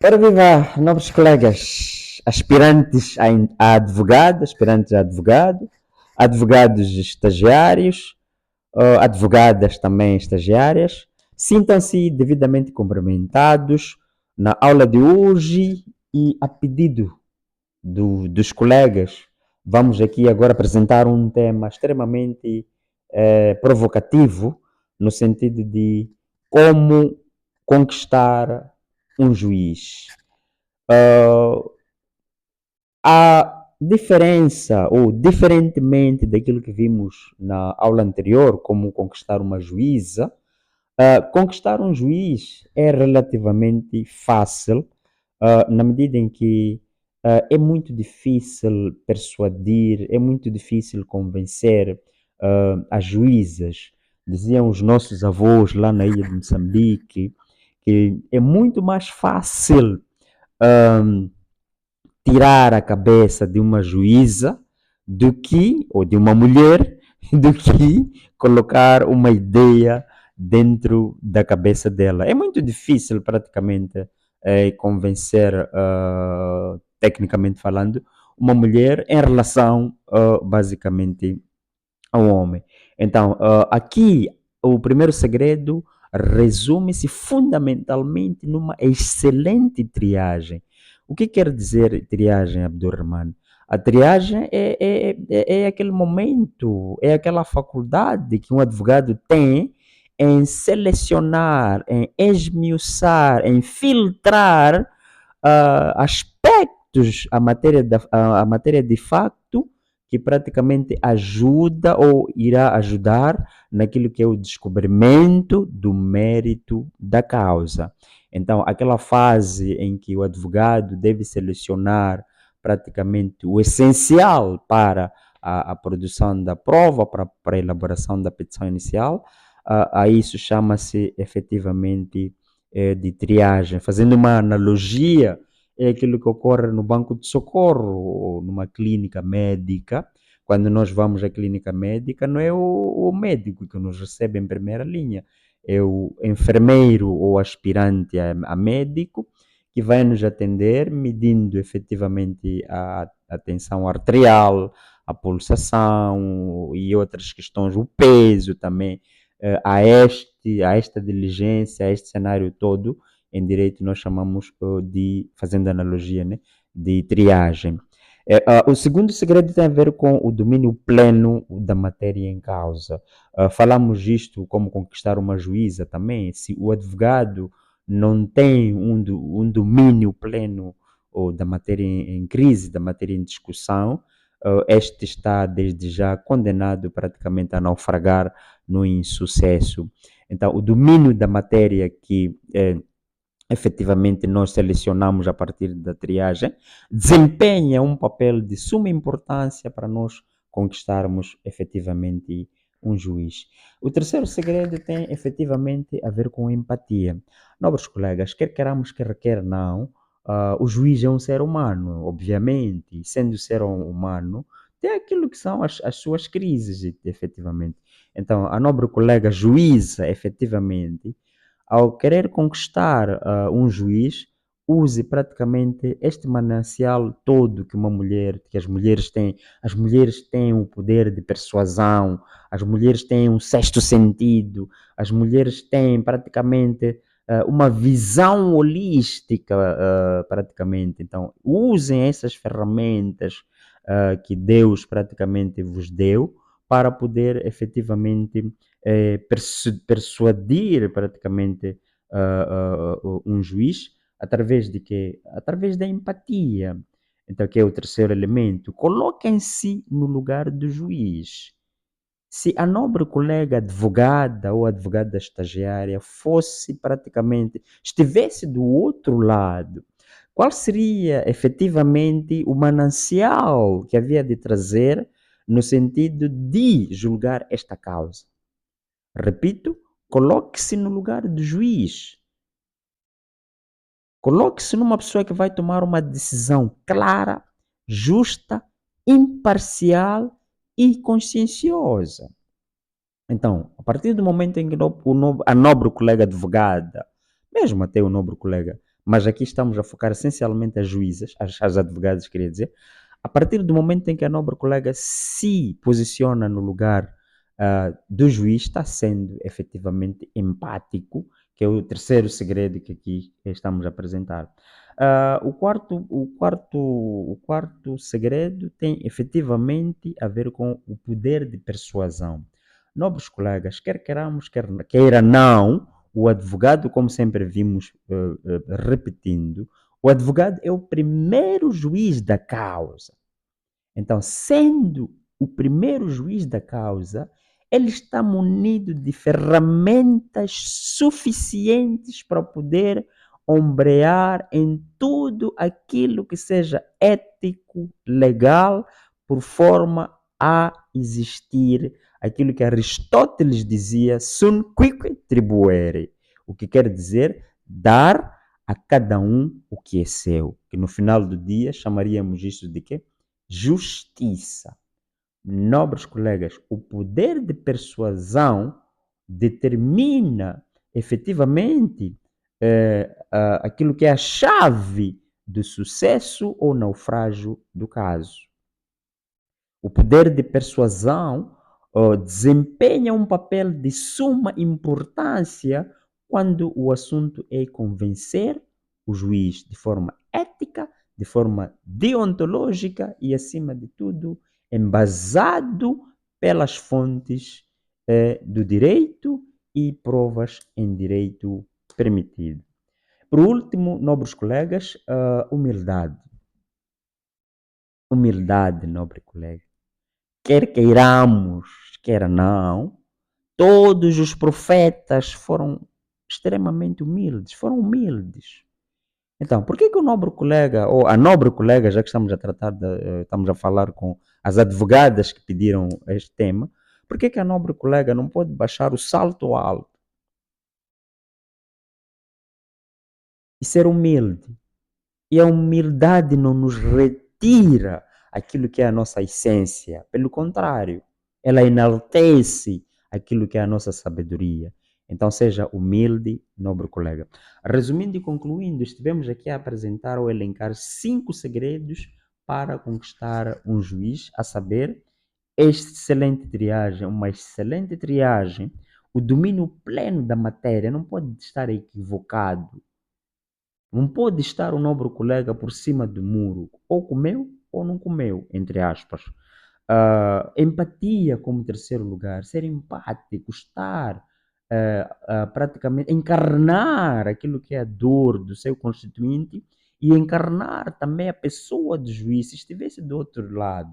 Ora viva, nobres colegas, aspirantes a advogado, advogados estagiários, advogadas também estagiárias, sintam-se devidamente cumprimentados na aula de hoje e a pedido dos colegas, vamos aqui agora apresentar um tema extremamente provocativo, no sentido de como conquistar um juiz. A diferença, ou diferentemente daquilo que vimos na aula anterior, como conquistar uma juíza, conquistar um juiz é relativamente fácil, na medida em que é muito difícil persuadir, é muito difícil convencer as juízas. Diziam os nossos avós lá na ilha de Moçambique que é muito mais fácil ah, tirar a cabeça de uma juíza do que, ou de uma mulher, do que colocar uma ideia dentro da cabeça dela. É muito difícil, praticamente, convencer, tecnicamente falando, uma mulher em relação, basicamente, ao homem. Então, aqui, o primeiro segredo resume-se fundamentalmente numa excelente triagem. O que quer dizer triagem, Abdurrahman? A triagem é aquele momento, é aquela faculdade que um advogado tem em selecionar, em esmiuçar, em filtrar aspectos, a matéria de facto que praticamente ajuda ou irá ajudar naquilo que é o descobrimento do mérito da causa. Então, aquela fase em que o advogado deve selecionar praticamente o essencial para a produção da prova, para a elaboração da petição inicial, a isso chama-se efetivamente de triagem. Fazendo uma analogia, é aquilo que ocorre no banco de socorro ou numa clínica médica. Quando nós vamos à clínica médica, não é o médico que nos recebe em primeira linha, é o enfermeiro ou aspirante a médico que vai nos atender, medindo efetivamente a tensão arterial, a pulsação e outras questões, o peso também, a esta diligência, a este cenário todo. Em direito nós chamamos de, fazendo analogia, né, de triagem. O segundo segredo tem a ver com o domínio pleno da matéria em causa. Falamos isto como conquistar uma juíza também. Se o advogado não tem um domínio pleno ou da matéria em crise, da matéria em discussão, este está desde já condenado praticamente a naufragar no insucesso. Então, o domínio da matéria que efetivamente nós selecionamos a partir da triagem, desempenha um papel de suma importância para nós conquistarmos efetivamente um juiz. O terceiro segredo tem efetivamente a ver com empatia. Nobres colegas, quer queramos, quer não, o juiz é um ser humano, obviamente, e sendo ser humano, tem aquilo que são as suas crises, efetivamente. Então, a nobre colega juíza, efetivamente, ao querer conquistar um juiz, use praticamente este manancial todo que uma mulher, que as mulheres têm. As mulheres têm o poder de persuasão, as mulheres têm um sexto sentido, as mulheres têm praticamente uma visão holística, praticamente. Então, usem essas ferramentas que Deus praticamente vos deu para poder efetivamente persuadir praticamente um juiz através de quê? Através da empatia. Então, que é o terceiro elemento. Coloquem-se no lugar do juiz. Se a nobre colega advogada ou advogada estagiária fosse praticamente, estivesse do outro lado, qual seria efetivamente o manancial que havia de trazer no sentido de julgar esta causa? Repito, coloque-se no lugar do juiz. Coloque-se numa pessoa que vai tomar uma decisão clara, justa, imparcial e conscienciosa. Então, a partir do momento em que a nobre colega advogada, mesmo até o nobre colega, mas aqui estamos a focar essencialmente as juízas, as advogadas, queria dizer, a partir do momento em que a nobre colega se posiciona no lugar do juiz, está sendo efetivamente empático, que é o terceiro segredo que aqui estamos a apresentar. O quarto segredo tem efetivamente a ver com o poder de persuasão. Nobres colegas, quer queiramos, queira não, o advogado, como sempre vimos repetindo, o advogado é o primeiro juiz da causa. Então, sendo o primeiro juiz da causa, ele está munido de ferramentas suficientes para poder ombrear em tudo aquilo que seja ético, legal, por forma a existir aquilo que Aristóteles dizia, sunt quique tribuere, o que quer dizer dar a cada um o que é seu, que no final do dia chamaríamos isso de quê? Justiça. Nobres colegas, o poder de persuasão determina efetivamente aquilo que é a chave do sucesso ou naufrágio do caso. O poder de persuasão desempenha um papel de suma importância quando o assunto é convencer o juiz de forma ética, de forma deontológica e, acima de tudo, embasado pelas fontes do direito e provas em direito permitido. Por último, nobres colegas, humildade. Humildade, nobre colega. Quer queiramos, quer não, todos os profetas foram extremamente humildes, foram humildes. Então, por que o nobre colega, ou a nobre colega, já que estamos a tratar, estamos a falar com as advogadas que pediram este tema, por que a nobre colega não pode baixar o salto alto e ser humilde? E a humildade não nos retira aquilo que é a nossa essência. Pelo contrário, ela enaltece aquilo que é a nossa sabedoria. Então, seja humilde, nobre colega. Resumindo e concluindo, estivemos aqui a apresentar ou elencar 5 segredos para conquistar um juiz, a saber, excelente triagem, uma excelente triagem, o domínio pleno da matéria, não pode estar equivocado. Não pode estar o nobre colega por cima do muro, ou comeu ou não comeu, entre aspas. Empatia como terceiro lugar, ser empático, estar praticamente, encarnar aquilo que é a dor do seu constituinte e encarnar também a pessoa do juiz, se estivesse do outro lado.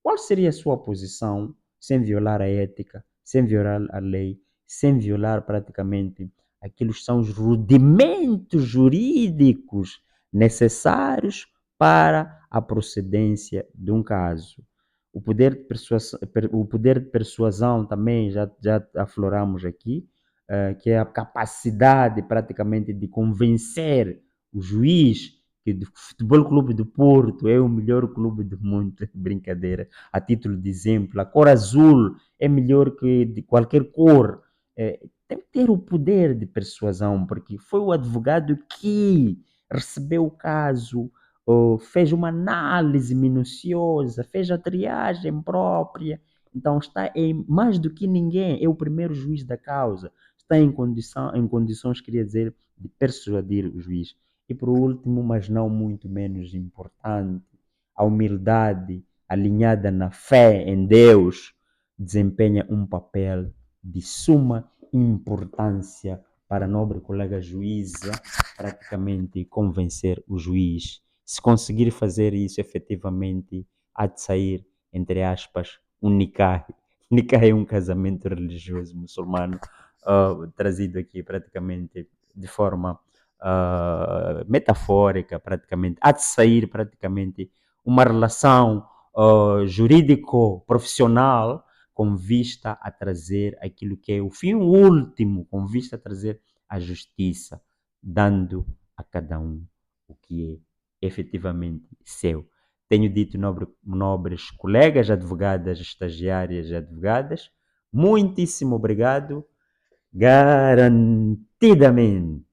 Qual seria a sua posição sem violar a ética, sem violar a lei, sem violar praticamente aquilo que são os rudimentos jurídicos necessários para a procedência de um caso? O poder de persuasão também já afloramos aqui, que é a capacidade praticamente de convencer o juiz que o Futebol Clube do Porto é o melhor clube do mundo, brincadeira, a título de exemplo, a cor azul é melhor que de qualquer cor. Tem que ter o poder de persuasão, porque foi o advogado que recebeu o caso, fez uma análise minuciosa, fez a triagem própria, então está mais do que ninguém, é o primeiro juiz da causa, está em condições, queria dizer, de persuadir o juiz. E por último, mas não muito menos importante, a humildade alinhada na fé em Deus desempenha um papel de suma importância para a nobre colega juíza praticamente convencer o juiz. Se conseguir fazer isso efetivamente, há de sair, entre aspas, um nikah. Nikah é um casamento religioso muçulmano trazido aqui praticamente de forma metafórica, praticamente. Há de sair praticamente uma relação jurídico-profissional com vista a trazer aquilo que é o fim último, com vista a trazer a justiça, dando a cada um o que é efetivamente seu. Tenho dito, nobres colegas, advogadas, estagiárias e advogadas, muitíssimo obrigado, garantidamente.